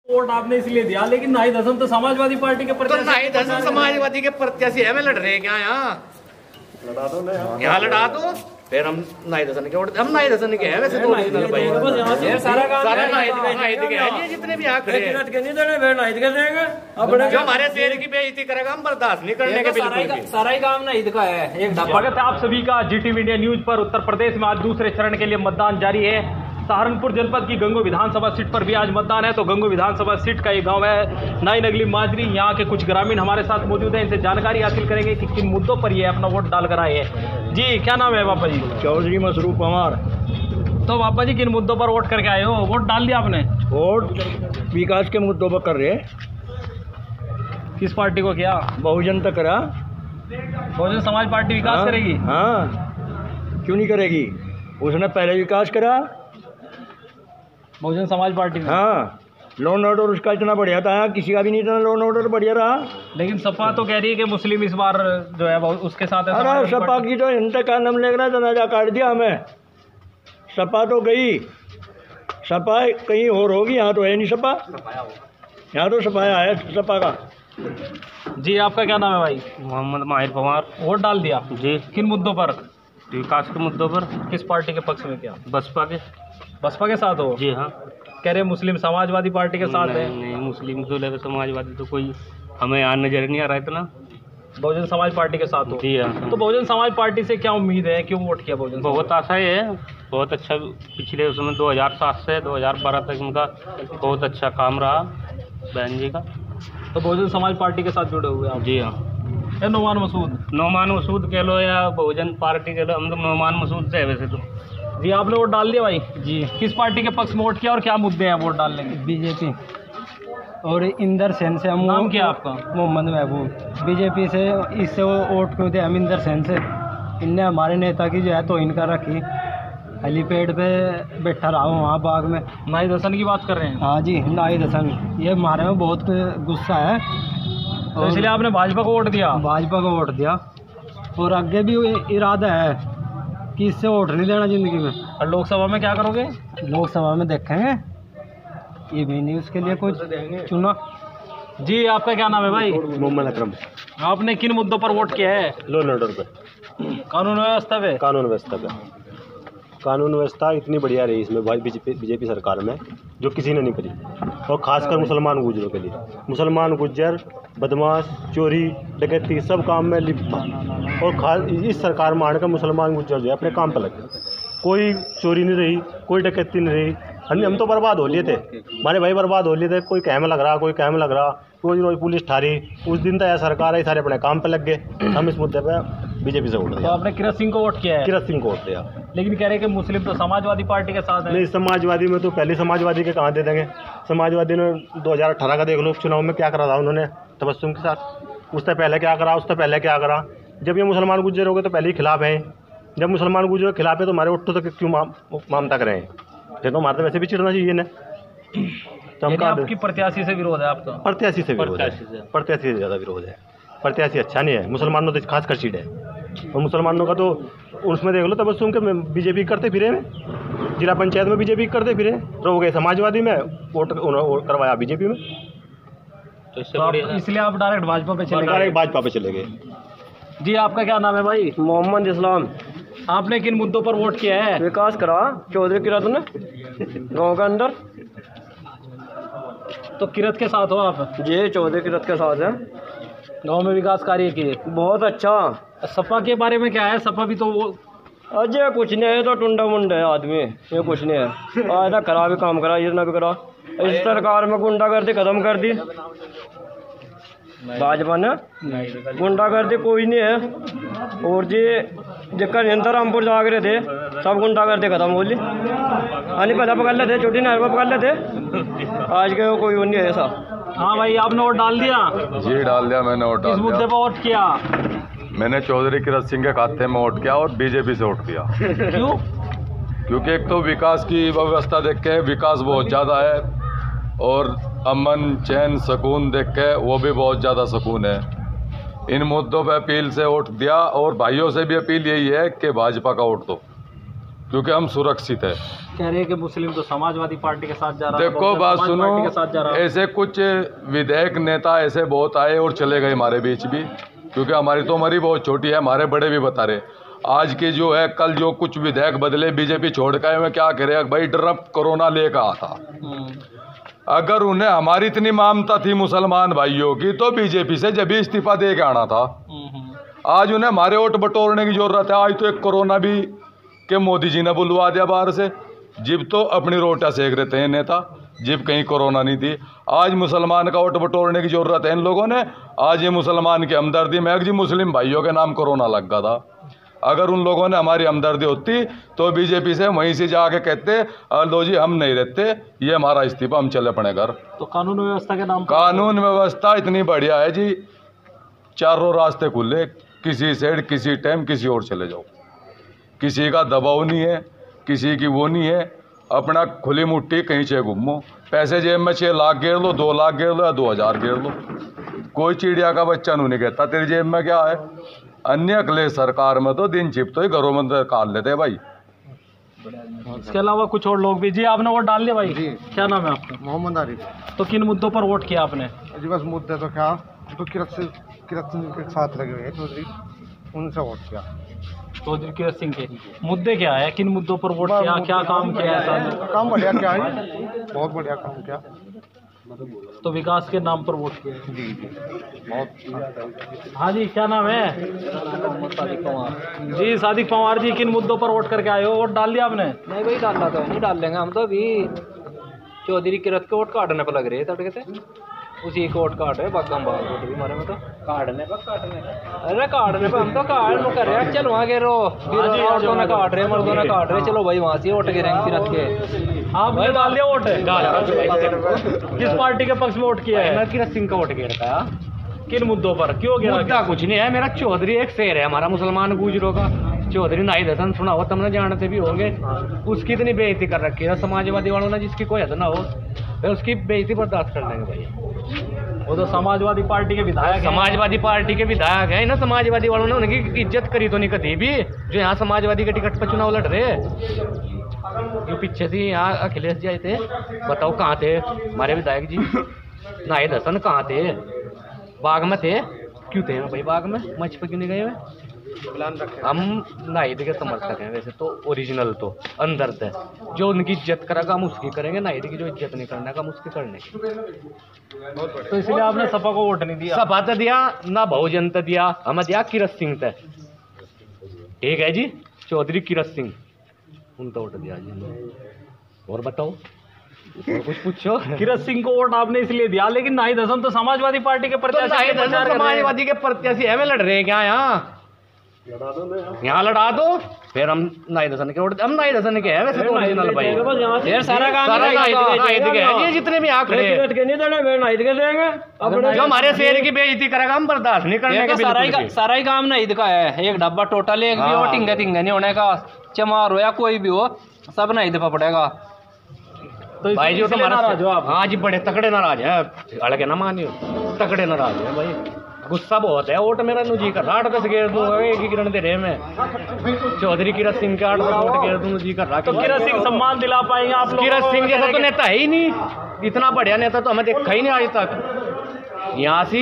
Vote आपने इसलिए दिया, लेकिन नाहिद हसन तो समाजवादी पार्टी के प्रत्याशी। तो नाहिद हसन समाजवादी के प्रत्याशी है, मैं लड़ रहे क्या यहाँ? लड़ा दो ना, यहाँ लड़ा दो, फिर हम नाहिद हसन के वोट, हम नाहिद हसन के हैं वैसे तो नाहिद के हैं जितने भी यहाँ खड़े हैं। जो हमारे शहर की बेइज्जती करेगा हम बर्दाश्त नहीं करने के, बिल्कुल सारा ही काम नाहिद का है। एक स्वागत है आप सभी का जीटीवी इंडिया न्यूज पर। उत्तर प्रदेश में आज दूसरे चरण के लिए मतदान जारी है। सहारनपुर जनपद की गंगो विधानसभा सीट पर भी आज मतदान है। तो गंगो विधानसभा सीट का ये गांव है नाई नगली माजरी। यहाँ के कुछ ग्रामीण हमारे साथ मौजूद हैं, इनसे जानकारी हासिल करेंगे कि किन मुद्दों पर ये अपना वोट डालकर आए हैं। जी क्या नाम है बापा जी? चौधरी मसरूफ पवार। तो बापा जी किन मुद्दों पर वोट करके आए हो? वोट डाल दिया आपने? वोट विकास के मुद्दों पर कर रहे। किस पार्टी को किया? बहुजन तक करा। बहुजन समाज पार्टी विकास करेगी? हाँ, क्यों नहीं करेगी? उसने पहले विकास करा बहुजन समाज पार्टी में। हाँ, लोन ऑर्डर उसका इतना बढ़िया था, किसी का भी नहीं इतना लोन ऑर्डर बढ़िया रहा। लेकिन सपा तो कह रही है कि मुस्लिम इस बार जो है उसके साथ है। अरे सपा की तो हिंसा का नाम लेकर जनाजा काट दिया हमें। सपा तो गई, सपा कहीं और होगी, यहाँ तो है नहीं सपा, यहाँ तो सपाया है सपा का। जी आपका क्या नाम है भाई? मोहम्मद माहिर पवार। वोट डाल दिया जी। किन मुद्दों पर? विकास के मुद्दों पर। किस पार्टी के पक्ष में? क्या बसपा के? बसपा के साथ हो? जी हाँ। कह रहे मुस्लिम समाजवादी पार्टी के साथ है। नहीं, मुस्लिम तो लेकर समाजवादी तो कोई हमें यहाँ नजर नहीं आ रहा इतना। बहुजन समाज पार्टी के साथ हो? जी हाँ। तो बहुजन समाज पार्टी से क्या उम्मीद है, क्यों वोट किया बहुजन? बहुत आशा है, बहुत अच्छा। पिछले उसमें 2007 से 2012 तक उनका बहुत अच्छा काम रहा बहन जी का। तो बहुजन समाज पार्टी के साथ जुड़े हुए आप? जी हाँ। नोमान मसूद? नोमान मसूद कह लो या बहुजन पार्टी कह लो, हम तो नोमान मसूद से है वैसे तो। जी आपने वोट डाल दिया भाई? जी। किस पार्टी के पक्ष में वोट किया और क्या मुद्दे हैं वोट डालने के? बीजेपी और इंदर सेन से हम। नाम क्या आपका? मोहम्मद महबूब। बीजेपी से इससे वो वोट क्यों थे हम इंदर सेन से? इनने हमारे नेता की जो है तौहीन कर रखी। हेलीपैड पे बैठा रहा हूँ वहाँ बाग में। नाहिद हसन की बात कर रहे हैं? हाँ जी, नाहिद हसन। ये हमारे में बहुत गुस्सा है तो इसलिए आपने भाजपा को वोट दिया? भाजपा को वोट दिया और आगे भी इरादा है कि इससे वोट नहीं देना ज़िंदगी में। और लोकसभा में क्या करोगे? लोकसभा में देखेंगे, ये भी नहीं उसके लिए कुछ चुना। जी आपका क्या नाम है भाई? मोहम्मद अकरम। आपने किन मुद्दों पर वोट किया है? लोन ऑर्डर पे, कानून व्यवस्था पे? कानून व्यवस्था पे। कानून व्यवस्था इतनी बढ़िया रही इसमें बीजेपी सरकार में, जो किसी ने नहीं करी, और खासकर मुसलमान गुजरों के लिए। मुसलमान गुज्जर बदमाश, चोरी डकैती सब काम में लिप्त था, और खास इस सरकार में आने का मुसलमान गुज्जर जो है अपने काम पर लगे। कोई चोरी नहीं रही, कोई डकैती नहीं रही। हम तो बर्बाद हो लिए थे, हमारे भाई बर्बाद हो लिए थे। कोई कैम लग रहा, कोई कैम लग रहा, रोज रोज पुलिस ठारी। उस दिन तो यह सरकार है, सारे अपने काम पर लग गए। हम इस मुद्दे पर बीजेपी से वोट दिया। तो आपने किरत सिंह को वोट किया है? किरत सिंह को वोट दिया। लेकिन कह रहे हैं कि मुस्लिम तो समाजवादी पार्टी के साथ है। नहीं, समाजवादी में तो पहले समाजवादी के कहाँ दे देंगे। समाजवादी ने 2018 का देख लो चुनाव में क्या करा था उन्होंने तबस्सुम के साथ। उससे पहले क्या करा, उससे पहले क्या करा। जब ये मुसलमान गुज्जर हो गए तो पहले ही खिलाफ हैं। जब मुसलमान गुज्जर के खिलाफ है तो हमारे वोटों तक क्यों मामता करें? फिर तो हमारे तो वैसे भी चिड़ना चाहिए ना। तो हम आपकी प्रत्याशी से विरोध है आपका? प्रत्याशी से विरोध है, प्रत्याशी से ज़्यादा विरोध है। प्रत्याशी अच्छा नहीं है, मुसलमानों तो खास कर चीड़ है। और मुसलमानों का तो उसमें देख लो तबस्सुम के बीजेपी करते फिरे, जिला पंचायत में बीजेपी करते फिरे, रह गए समाजवादी में, वोट करवाया बीजेपी में। तो इसलिए आप डायरेक्ट भाजपा पे चले गए? डायरेक्ट भाजपा पे चले गए। जी आपका क्या नाम है भाई? मोहम्मद इस्लाम। आपने किन मुद्दों पर वोट किया है? विकास करा चौधरी किरत ने गाँव के अंदर। तो किरत के साथ हो आप? जी, चौधरी किरत के साथ है। गांव में विकास कार्य किए? बहुत अच्छा। सपा के बारे में क्या है? सपा भी तो वो अजय कुछ नहीं है, तो टुंडा मुंडा है आदमी, ये कुछ नहीं है। आया खराब भी काम करा, इतना भी करा। इस सरकार में गुंडागर्दी खत्म कर दी भाजपा ने। गुंडागर्दी कोई नहीं है। और जी जिसका नियंत्रण रामपुर जाग रहे थे, सब गुंडागर्दी खत्म हो ली। आने पहले पकड़ लेते, छोटी नहर पर पकड़ लेते, आज के कोई वो नहीं है ऐसा। हाँ भाई, आपने वोट डाल दिया? जी डाल दिया मैंने वोट। किस मुद्दे पर वोट किया? मैंने चौधरी किरत सिंह के खाते में वोट किया और बीजेपी से वोट किया। क्यों? क्योंकि एक तो विकास की व्यवस्था देख के विकास बहुत ज़्यादा है, और अमन चैन सुकून देख के वो भी बहुत ज़्यादा सुकून है। इन मुद्दों पर अपील से वोट दिया, और भाइयों से भी अपील यही है कि भाजपा का वोट दो। क्योंकि हम सुरक्षित है। कह रहे हैं कि मुस्लिम तो समाजवादी पार्टी के साथ जा रहा है, देखो बात समाज पार्टी के साथ जा रहा सुनो, है। ऐसे कुछ विधायक नेता ऐसे बहुत आए और चले गए हमारे बीच भी, क्योंकि हमारी तो उम्र ही बहुत छोटी है, हमारे बड़े भी बता रहे। आज के जो है कल जो कुछ विधायक बदले बीजेपी छोड़ के मैं क्या करे भाई, ड्रप कोरोना लेकर आता। अगर उन्हें हमारी इतनी ममता थी मुसलमान भाइयों की तो बीजेपी से जब भी इस्तीफा दे के आना था। आज उन्हें हमारे वोट बटोरने की जरूरत है। आज तो एक कोरोना भी के मोदी जी ने बुलवा दिया बाहर से, जिब तो अपनी रोटियां सेक रहे थे नेता, जिब कहीं कोरोना नहीं थी। आज मुसलमान का वोट बटोरने की जरूरत है इन लोगों ने। आज ये मुसलमान की हमदर्दी में जी मुस्लिम भाइयों के नाम कोरोना लग गया था। अगर उन लोगों ने हमारी हमदर्दी होती तो बीजेपी से वहीं से जाके कहते लो जी हम नहीं रहते, ये हमारा इस्तीफा, हम चले अपने घर। तो कानून व्यवस्था के नाम पर कानून व्यवस्था इतनी बढ़िया है जी, चारों रास्ते खुले, किसी साइड किसी टाइम किसी और चले जाओ, किसी का दबाव नहीं है, किसी की वो नहीं है, अपना खुली मुट्ठी कहीं से घूमो। पैसे जेब में 6 लाख गेर लो, 2 लाख गेर लो या 2000 गेर लो, कोई चिड़िया का बच्चा नहीं कहता तेरी जेब में क्या है। अन्य अगले सरकार में तो दिन छिप तो ही घरों में काट लेते हैं भाई। इसके अलावा कुछ और लोग भी। जी आपने वोट डाल लिया भाई? क्या नाम है आपका? मोहम्मद आरिफ। तो किन मुद्दों पर वोट किया आपने? जी बस मुद्दे तो क्या, तो किरत सिंह के साथ लगे हुए हैं चौधरी, उनसे वोट किया। चौधरी किरत सिंह के मुद्दे क्या है, किन मुद्दों पर वोट किया, क्या काम किया है? काम बढ़िया क्या है, बहुत बढ़िया काम किया। तो विकास के नाम पर वोट किया। जी जी बहुत। हाँ जी क्या नाम है? सादिक पवार। जी सादिक पवार जी, किन मुद्दों पर वोट करके आए हो? वोट डाल दिया आपने? नहीं भाई डालना तो नहीं डाल लेंगे हम तो। अभी चौधरी किरत के वोट काटने पर लग रहे हैं तड़के से, उसी को वोट काट रहे बागम बाग वोट भी हमारे में तो काटने अरे काटने पर हम तो काट कर रहे हैं। चल वहाँ गिरो, औरतों ने काट रहे, मर्दों ने काट रहे, चलो भाई वहाँ से वोट गिरेंगे किरत के। आपने डाल दिया वोट? किस पार्टी के पक्ष में वोट किया है? मैं किरत सिंह का वोट गिरता है। किन मुद्दों पर, क्यों गिरा? मुद्दा कुछ नहीं है मेरा, चौधरी एक शेर है हमारा मुसलमान गुजरों का। चौधरी नाहिद हसन सुना हो, तुमने जानते भी होंगे, उसकी इतनी बेइज्जती कर रखी है समाजवादी वालों ने, जिसकी कोई हद ना हो, फिर उसकी बेइज्जती बर्दाश्त कर लेंगे भाई। वो तो समाजवादी पार्टी के विधायक हैं। समाजवादी पार्टी के विधायक है ना, समाजवादी वालों ने उनकी इज्जत करी तो नहीं कभी भी, जो यहाँ समाजवादी के टिकट पर चुनाव लड़ रहे। जो पीछे से यहाँ अखिलेश जी आए थे, बताओ कहाँ थे हमारे विधायक जी? नाहिद हसन कहाँ थे? बाग में थे? क्यों थे भाई बाग में? मंच पर क्यों नहीं गए हुए? हम नाहिद के समर्थक हैं वैसे तो, ओरिजिनल तो अंदर से। जो उनकी इज्जत करेगा हम उसकी करेंगे, नाहिद की जो इज्जत नहीं करने का हम उसकी करने की। तो इसलिए आपने सपा को वोट नहीं दिया? सपा तो दिया ना, बहुजन तो दिया, हमें दिया किरत सिंह तक। ठीक है जी, चौधरी किरत सिंह, उनको वोट दिया जी। और बताओ, और कुछ पूछो। किरत सिंह को वोट आपने इसलिए दिया, लेकिन नाहिद हसन तो समाजवादी पार्टी के प्रत्याशी समाजवादी के प्रत्याशी है, लड़ रहे हैं क्या यहाँ? यहाँ लड़ा दो, फिर हम नाहिद हसन के वोट, हम नाहिद हसन के हैं वैसे तो ओरिजिनल भाई। यार सारा काम नाहिद के हैं, जितने भी आंकड़े नाहिद के देंगे, जो हमारे शेर की बेइज्जती करेगा हम बर्दाश्त नहीं करने के। सारा ही काम नाहिद का है। एक डब्बा टोटल एक भी हो टिंगे टिंगे नहीं होने का, चमार हो या कोई भी हो, सब नाहिद पर पड़ेगा। तो भाई जी तो नाराज हो आप? हाँ जी बड़े तकड़े नाराज है, अड़के ना मानियो, तकड़े नाराज है भाई, गुस्सा बहुत है। वोट मेरा जी कर 8-10 गेर दूंगा, एक ही गिरन दे रहे मैं। चौधरी किरत सिंह के 8-10 वोट गेर दूंगा जी कर रहा। तो किरत सिंह सम्मान दिला पाएंगे आप लोग? किरत सिंह जैसा तो नेता है ही नहीं, इतना बढ़िया नेता तो हमें देखा ही नहीं आज तक। यहाँ से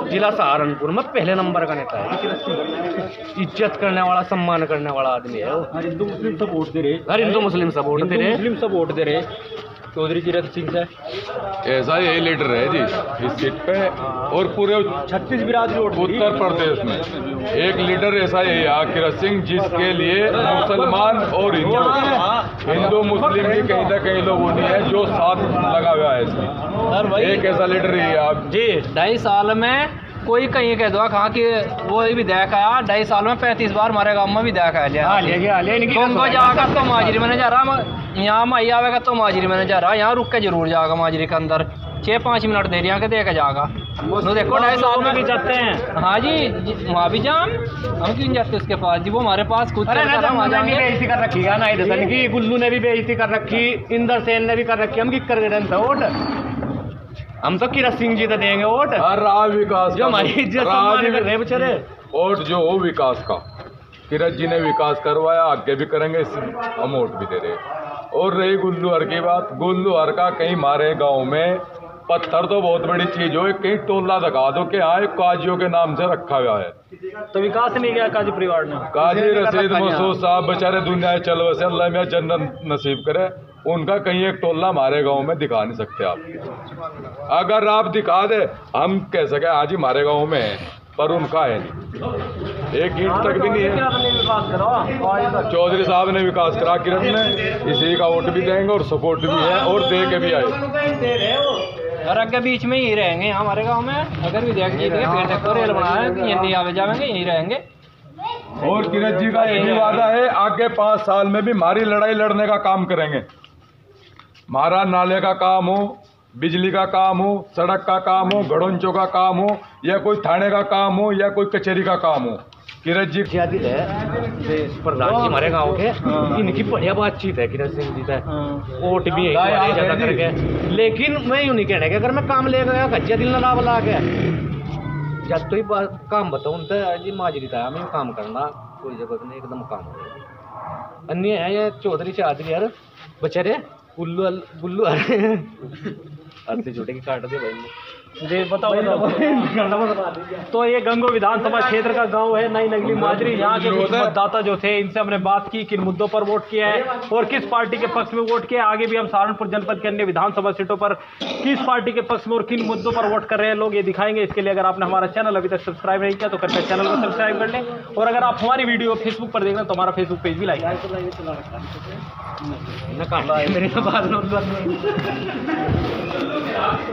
जिला सहारनपुर में पहले नंबर का नेता है किरत सिंह, इज्जत करने वाला, सम्मान करने वाला आदमी है वो। हर हिंदू मुस्लिम सब वोट दे रहे, हर हिंदू मुस्लिम सब वोट दे रहे, मुस्लिम सब वोट दे रहे चौधरी किरत सिंह से। ऐसा यही लीडर है जी इस सीट पे, और पूरे 36 बिरादरी उत्तर प्रदेश में एक लीडर ऐसा यही है किरत सिंह, जिसके लिए मुसलमान और हिंदू मुस्लिम भी कहीं ना कहीं लोग नहीं है जो साथ लगा हुआ है इसमें। एक ऐसा लीडर ही है आप जी। 2.5 साल में कोई कहीं कह दो कहाँ की वो विधायक आया, 2.5 साल में 35 बार हमारे गाँव में विधायक आया। तुमको जाकर तो माजरी में जा रहा, यहाँ माई आवेगा तो माजरी में जा रहा, यहाँ रुक के जरूर जाएगा माजरी के अंदर, 6-5 मिनट देरी आके दे के जाएगा। तो देखो 2.5 साल में भी जाते हैं। हाँ जी, वहाँ भी जाम, हम क्यों जाते उसके पास जी? वो हमारे पास खुद बेइज्जती कर रखी है नाहिद हसन की, गुल्लू ने भी बेइज्जती कर रखी, इंदर सेन ने भी कर रखी, हम की कर रहे वोट? हम तो किरत सिंह जी तो देंगे वोट। विकास जो हमारी इज्जत बेचारे वोट जो हो विकास का, किरत जी ने विकास करवाया, आगे भी करेंगे, इस हम वोट भी दे रहे हैं। और रही गुल्लूहर की बात, गुल्लूहर का कहीं हमारे गांव में पत्थर तो बहुत बड़ी चीज हो, कहीं टोला दिखा दो कि हाँ एक काजियों के नाम से रखा हुआ है। तो विकास नहीं किया काजी परिवार ने? काजी रशीद मसूद साहब बेचारे दुनिया चल वैसे अल्लाह में जन्नत नसीब करे, उनका कहीं एक टोला हमारे गांव में दिखा नहीं सकते आप। अगर आप दिखा दे हम कह सके आज ही हमारे गांव में है, पर उनका है नहीं, एक ईंट तक भी नहीं है। चौधरी साहब ने विकास करा किरत में, इसी का वोट भी देंगे और सपोर्ट भी है और दे के भी आए। और आगे बीच में ही रहेंगे हमारे गांव में, अगर भी देख जीत गए फिर तो रेल बनाए यहीं आवे जाएंगे, यहीं रहेंगे। और किरत जी का ये भी वादा है आगे 5 साल में भी हमारी लड़ाई लड़ने का काम करेंगे। हमारा नाले का काम हो, बिजली का काम हो, सड़क का काम हो, गड़ोंचों का काम हो, या कोई थाने का काम हो, या कोई कचहरी का काम हो, किरत जी आदिल है प्रधान जी हमारे गांव के, इनकी बढ़िया बातचीत है किरत सिंह जी से, वोट भी है ज्यादा करके। लेकिन मैं यूँ नहीं कहने कि अगर मैं काम ले गया कच्चे दिल ना ला के जब तो ही काम बताऊँ जी माजरी था मैं काम करना कोई जरूरत नहीं, एकदम काम हो। अन्य है ये चौधरी से आदमी यार बेचारे गुल्लू अर्थे छोटे की काट दे भाई जी बताओ तो ये गंगो विधानसभा क्षेत्र का गांव है नई नगली माजरी। यहाँ के कुछ मतदाता जो थे इनसे हमने बात की, किन मुद्दों पर वोट किया है और किस पार्टी के पक्ष में वोट किया है। आगे भी हम सहारनपुर जनपद के अन्य विधानसभा सीटों पर किस पार्टी के पक्ष में और किन मुद्दों पर वोट कर रहे हैं लोग ये दिखाएंगे। इसके लिए अगर आपने हमारा चैनल अभी तक सब्सक्राइब नहीं किया तो कृपया चैनल को सब्सक्राइब कर लें, और अगर आप हमारी वीडियो फेसबुक पर देख रहे हैं तो हमारा फेसबुक पेज भी लाइक करें।